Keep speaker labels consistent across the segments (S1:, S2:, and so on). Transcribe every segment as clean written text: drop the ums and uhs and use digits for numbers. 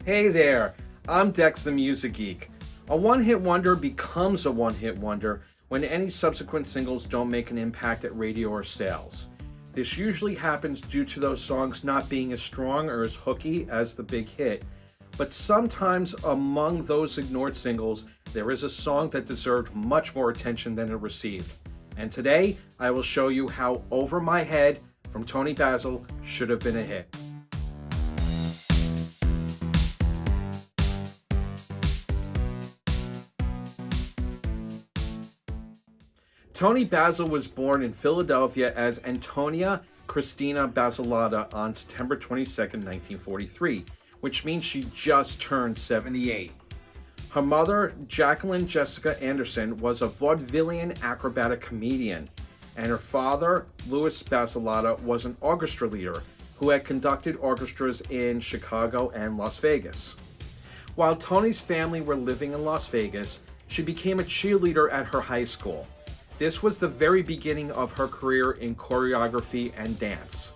S1: Hey there, I'm Dex the Music Geek. A one-hit wonder becomes a one-hit wonder when any subsequent singles don't make an impact at radio or sales. This usually happens due to those songs not being as strong or as hooky as the big hit, but sometimes among those ignored singles, there is a song that deserved much more attention than it received. And today, I will show you how Over My Head from Toni Basil should have been a hit. Toni Basil was born in Philadelphia as Antonia Christina Basilata on September 22, 1943, which means she just turned 78. Her mother, Jacqueline Jessica Anderson, was a vaudevillian acrobatic comedian, and her father, Louis Basilata, was an orchestra leader who had conducted orchestras in Chicago and Las Vegas. While Toni's family were living in Las Vegas, she became a cheerleader at her high school. This was the very beginning of her career in choreography and dance.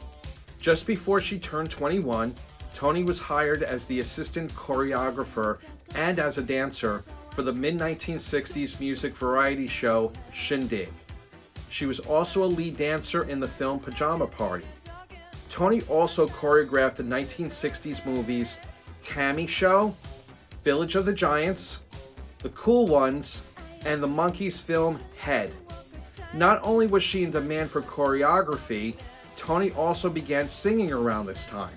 S1: Just before she turned 21, Toni was hired as the assistant choreographer and as a dancer for the mid-1960s music variety show Shindig. She was also a lead dancer in the film Pajama Party. Toni also choreographed the 1960s movies Tammy Show, Village of the Giants, The Cool Ones, and the Monkees film Head. Not only was she in demand for choreography, Toni also began singing around this time.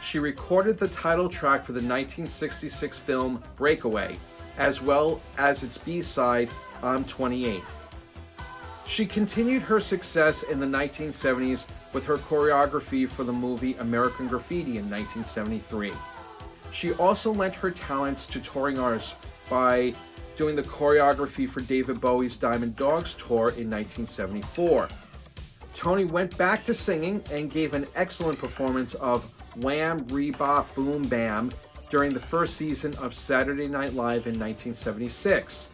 S1: She recorded the title track for the 1966 film Breakaway, as well as its B-side, I'm 28. She continued her success in the 1970s with her choreography for the movie American Graffiti in 1973. She also lent her talents to touring artists by doing the choreography for David Bowie's Diamond Dogs tour in 1974. Toni went back to singing and gave an excellent performance of Wham Rebop Boom Bam during the first season of Saturday Night Live in 1976.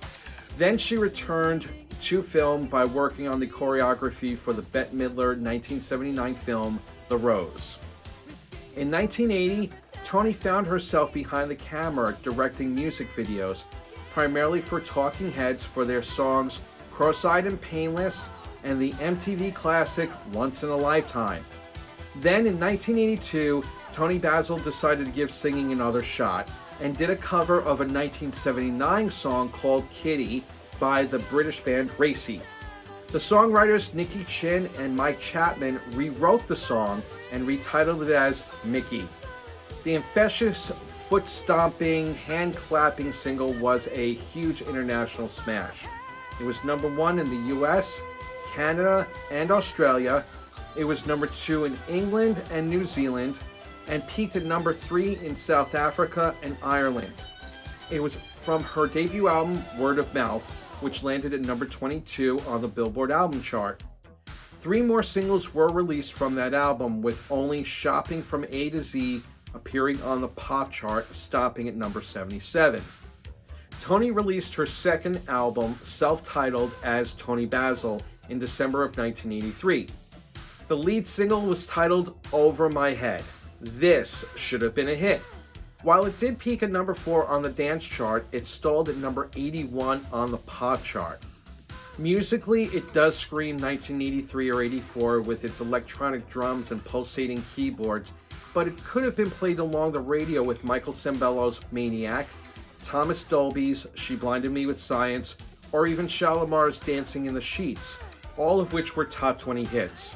S1: Then she returned to film by working on the choreography for the Bette Midler 1979 film The Rose. In 1980, Toni found herself behind the camera directing music videos, primarily for Talking Heads for their songs Cross-Eyed and Painless and the MTV classic Once in a Lifetime. Then in 1982, Toni Basil decided to give singing another shot and did a cover of a 1979 song called Kitty by the British band Racy. The songwriters Nicky Chin and Mike Chapman rewrote the song and retitled it as Mickey. The infectious, foot-stomping, hand-clapping single was a huge international smash. It was number 1 in the US, Canada, and Australia. It was number 2 in England and New Zealand, and peaked at number 3 in South Africa and Ireland. It was from her debut album, Word of Mouth, which landed at number 22 on the Billboard album chart. 3 more singles were released from that album, with only Shopping from A to Z appearing on the pop chart, stopping at number 77. Toni released her second album, self-titled as Toni Basil, in December of 1983. The lead single was titled Over My Head. This should have been a hit. While it did peak at number 4 on the dance chart, it stalled at number 81 on the pop chart. Musically, it does scream 1983 or 84 with its electronic drums and pulsating keyboards, but it could have been played along the radio with Michael Sembello's Maniac, Thomas Dolby's She Blinded Me with Science, or even Shalimar's Dancing in the Sheets, all of which were top 20 hits.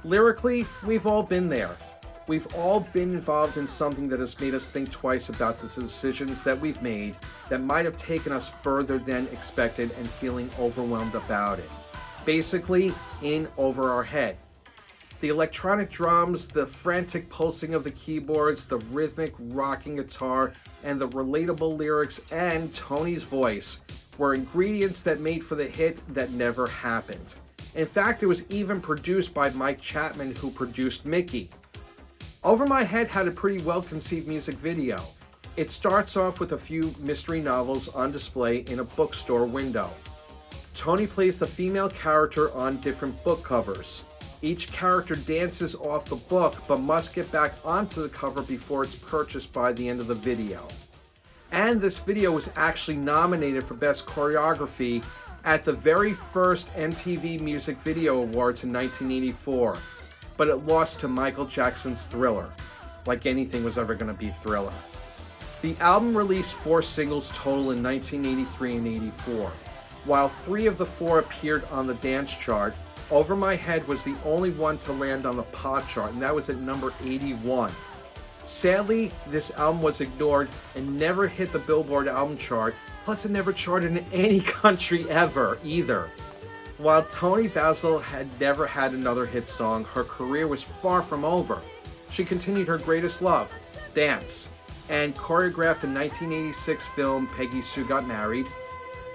S1: Lyrically, we've all been there. We've all been involved in something that has made us think twice about the decisions that we've made that might have taken us further than expected and feeling overwhelmed about it. Basically, in over our head. The electronic drums, the frantic pulsing of the keyboards, the rhythmic rocking guitar, and the relatable lyrics and Toni's voice were ingredients that made for the hit that never happened. In fact, it was even produced by Mike Chapman, who produced Mickey. Over My Head had a pretty well-conceived music video. It starts off with a few mystery novels on display in a bookstore window. Toni plays the female character on different book covers. Each character dances off the book but must get back onto the cover before it's purchased by the end of the video. And this video was actually nominated for Best Choreography at the very first MTV Music Video Awards in 1984, but it lost to Michael Jackson's Thriller, like anything was ever going to be Thriller. The album released 4 singles total in 1983 and 84. While 3 of the 4 appeared on the dance chart, Over My Head was the only one to land on the pop chart, and that was at number 81. Sadly, this album was ignored and never hit the Billboard album chart, plus it never charted in any country ever, either. While Toni Basil had never had another hit song, her career was far from over. She continued her greatest love, dance, and choreographed the 1986 film Peggy Sue Got Married.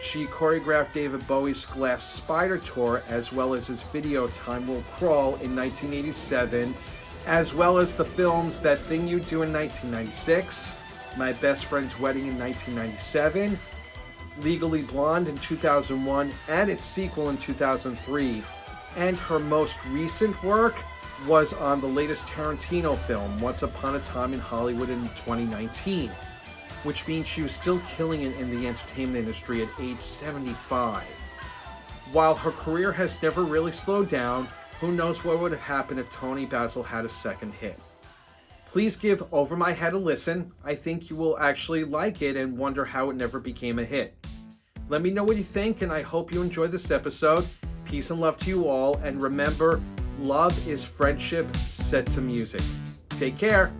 S1: She choreographed David Bowie's Glass Spider Tour, as well as his video Time Will Crawl in 1987, as well as the films That Thing You Do in 1996, My Best Friend's Wedding in 1997, Legally Blonde in 2001, and its sequel in 2003. And her most recent work was on the latest Tarantino film, Once Upon a Time in Hollywood, in 2019, which means she was still killing it in the entertainment industry at age 75. While her career has never really slowed down, who knows what would have happened if Toni Basil had a second hit. Please give Over My Head a listen. I think you will actually like it and wonder how it never became a hit. Let me know what you think, and I hope you enjoyed this episode. Peace and love to you all, and remember, love is friendship set to music. Take care.